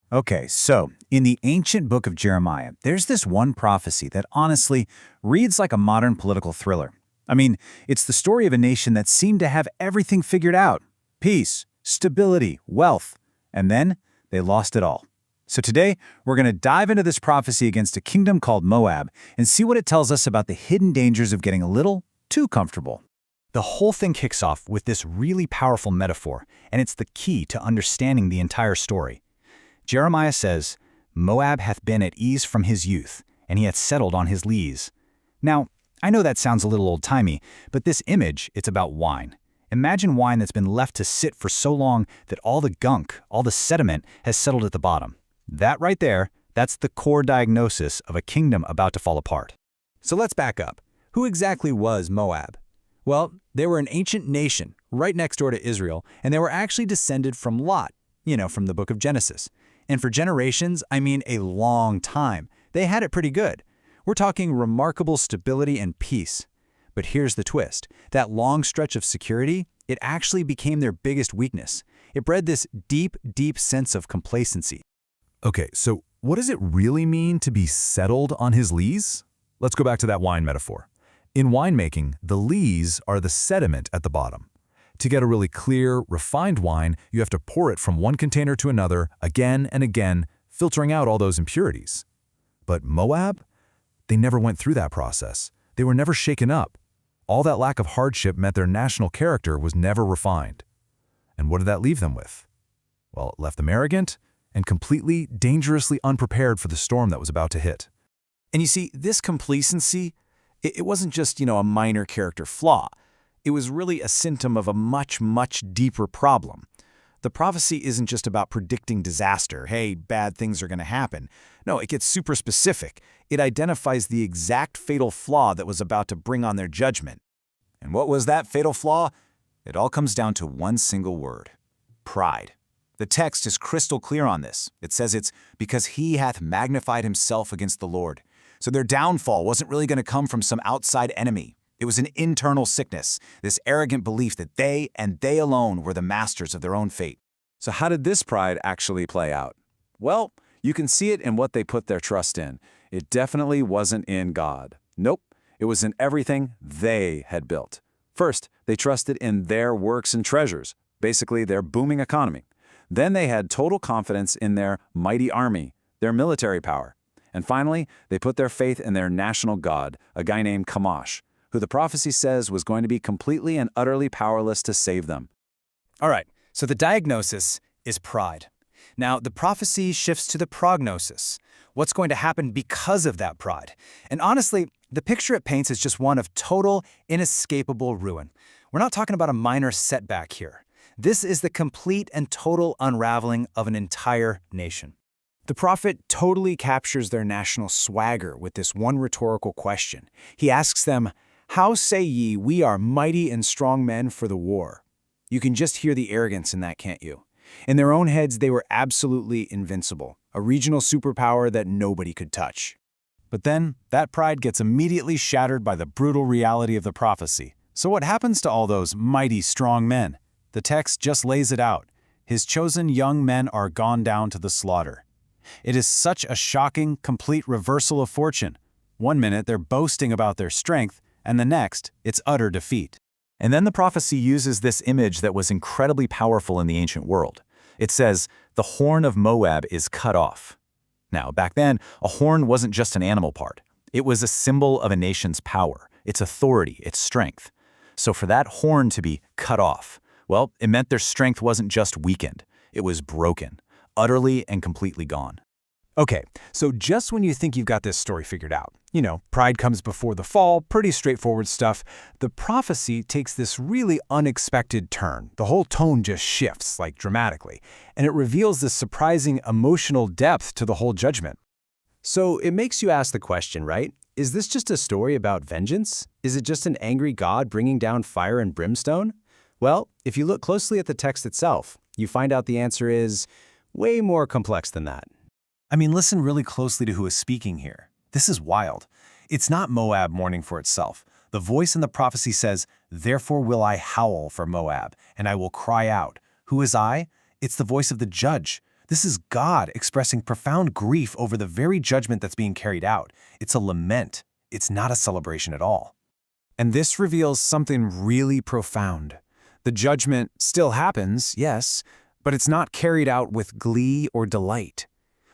Okay, so in the ancient book of Jeremiah, there's this one prophecy that honestly reads like a modern political thriller. I mean, it's the story of a nation that seemed to have everything figured out: peace, stability, wealth, and then they lost it all. So today, we're going to dive into this prophecy against a kingdom called Moab and see what it tells us about the hidden dangers of getting a little too comfortable. The whole thing kicks off with this really powerful metaphor, and it's the key to understanding the entire story. Jeremiah says, "Moab hath been at ease from his youth, and he hath settled on his lees." Now, I know that sounds a little old-timey, but this image, it's about wine. Imagine wine that's been left to sit for so long that all the gunk, all the sediment, has settled at the bottom. That right there, that's the core diagnosis of a kingdom about to fall apart. So let's back up. Who exactly was Moab? Well, they were an ancient nation right next door to Israel, and they were actually descended from Lot, from the book of Genesis. And for generations, I mean a long time, they had it pretty good. We're talking remarkable stability and peace. But here's the twist. That long stretch of security, it actually became their biggest weakness. It bred this deep, deep sense of complacency. Okay, so what does it really mean to be settled on his lees? Let's go back to that wine metaphor. In winemaking, the lees are the sediment at the bottom. To get a really clear, refined wine, you have to pour it from one container to another again and again, filtering out all those impurities. But Moab? They never went through that process. They were never shaken up. All that lack of hardship meant their national character was never refined. And what did that leave them with? Well, it left them arrogant and completely, dangerously unprepared for the storm that was about to hit. And you see, this complacency, it wasn't just, a minor character flaw. It was really a symptom of a much, much deeper problem. The prophecy isn't just about predicting disaster. Hey, bad things are going to happen. No, it gets super specific. It identifies the exact fatal flaw that was about to bring on their judgment. And what was that fatal flaw? It all comes down to one single word: pride. The text is crystal clear on this. It says it's because he hath magnified himself against the Lord. So their downfall wasn't really going to come from some outside enemy. It was an internal sickness, this arrogant belief that they and they alone were the masters of their own fate. So how did this pride actually play out? Well, you can see it in what they put their trust in. It definitely wasn't in God. Nope, it was in everything they had built. First, they trusted in their works and treasures, basically their booming economy. Then they had total confidence in their mighty army, their military power. And finally, they put their faith in their national god, a guy named Chemosh, who the prophecy says was going to be completely and utterly powerless to save them. All right, so the diagnosis is pride. Now, the prophecy shifts to the prognosis. What's going to happen because of that pride? And honestly, the picture it paints is just one of total, inescapable ruin. We're not talking about a minor setback here. This is the complete and total unraveling of an entire nation. The prophet totally captures their national swagger with this one rhetorical question. He asks them, "How say ye, we are mighty and strong men for the war?" You can just hear the arrogance in that, can't you? In their own heads, they were absolutely invincible, a regional superpower that nobody could touch. But then, that pride gets immediately shattered by the brutal reality of the prophecy. So what happens to all those mighty, strong men? The text just lays it out. His chosen young men are gone down to the slaughter. It is such a shocking, complete reversal of fortune. One minute they're boasting about their strength, and the next, it's utter defeat. And then the prophecy uses this image that was incredibly powerful in the ancient world. It says, "The horn of Moab is cut off." Now, back then, a horn wasn't just an animal part. It was a symbol of a nation's power, its authority, its strength. So for that horn to be cut off, well, it meant their strength wasn't just weakened, it was broken, utterly and completely gone. Okay, so just when you think you've got this story figured out, pride comes before the fall, pretty straightforward stuff, the prophecy takes this really unexpected turn. The whole tone just shifts, dramatically, and it reveals this surprising emotional depth to the whole judgment. So it makes you ask the question, right? Is this just a story about vengeance? Is it just an angry God bringing down fire and brimstone? Well, if you look closely at the text itself, you find out the answer is way more complex than that. I mean, listen really closely to who is speaking here. This is wild. It's not Moab mourning for itself. The voice in the prophecy says, "Therefore will I howl for Moab, and I will cry out." Who is I? It's the voice of the judge, This is God expressing profound grief over the very judgment that's being carried out. It's a lament. It's not a celebration at all. And this reveals something really profound. The judgment still happens, yes, but it's not carried out with glee or delight.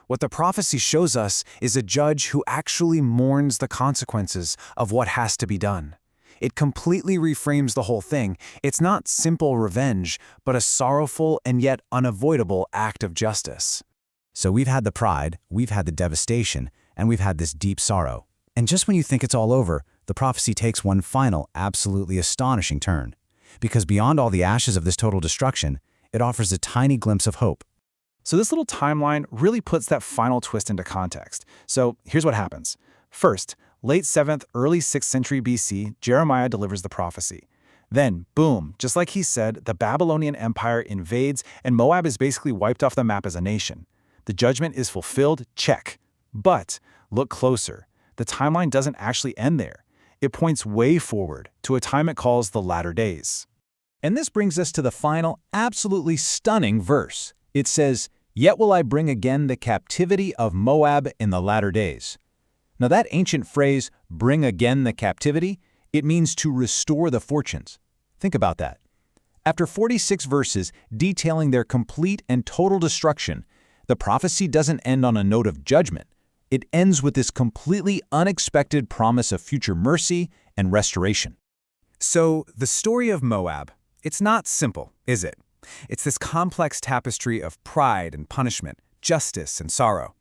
What the prophecy shows us is a judge who actually mourns the consequences of what has to be done. It completely reframes the whole thing. It's not simple revenge, but a sorrowful and yet unavoidable act of justice. So we've had the pride, we've had the devastation, and we've had this deep sorrow. And just when you think it's all over, the prophecy takes one final, absolutely astonishing turn. Because beyond all the ashes of this total destruction, it offers a tiny glimpse of hope. So this little timeline really puts that final twist into context. So here's what happens. First, late 7th, early 6th century BC, Jeremiah delivers the prophecy. Then, boom, just like he said, the Babylonian Empire invades and Moab is basically wiped off the map as a nation. The judgment is fulfilled, check. But look closer. The timeline doesn't actually end there. It points way forward to a time it calls the latter days. And this brings us to the final, absolutely stunning verse. It says, "Yet will I bring again the captivity of Moab in the latter days." Now that ancient phrase, bring again the captivity, it means to restore the fortunes. Think about that. After 46 verses detailing their complete and total destruction, the prophecy doesn't end on a note of judgment. It ends with this completely unexpected promise of future mercy and restoration. So the story of Moab, it's not simple, is it? It's this complex tapestry of pride and punishment, justice and sorrow.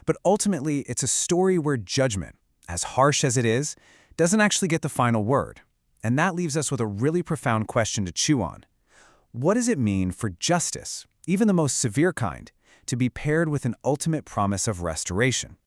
But ultimately, it's a story where judgment, as harsh as it is, doesn't actually get the final word. And that leaves us with a really profound question to chew on. What does it mean for justice, even the most severe kind, to be paired with an ultimate promise of restoration?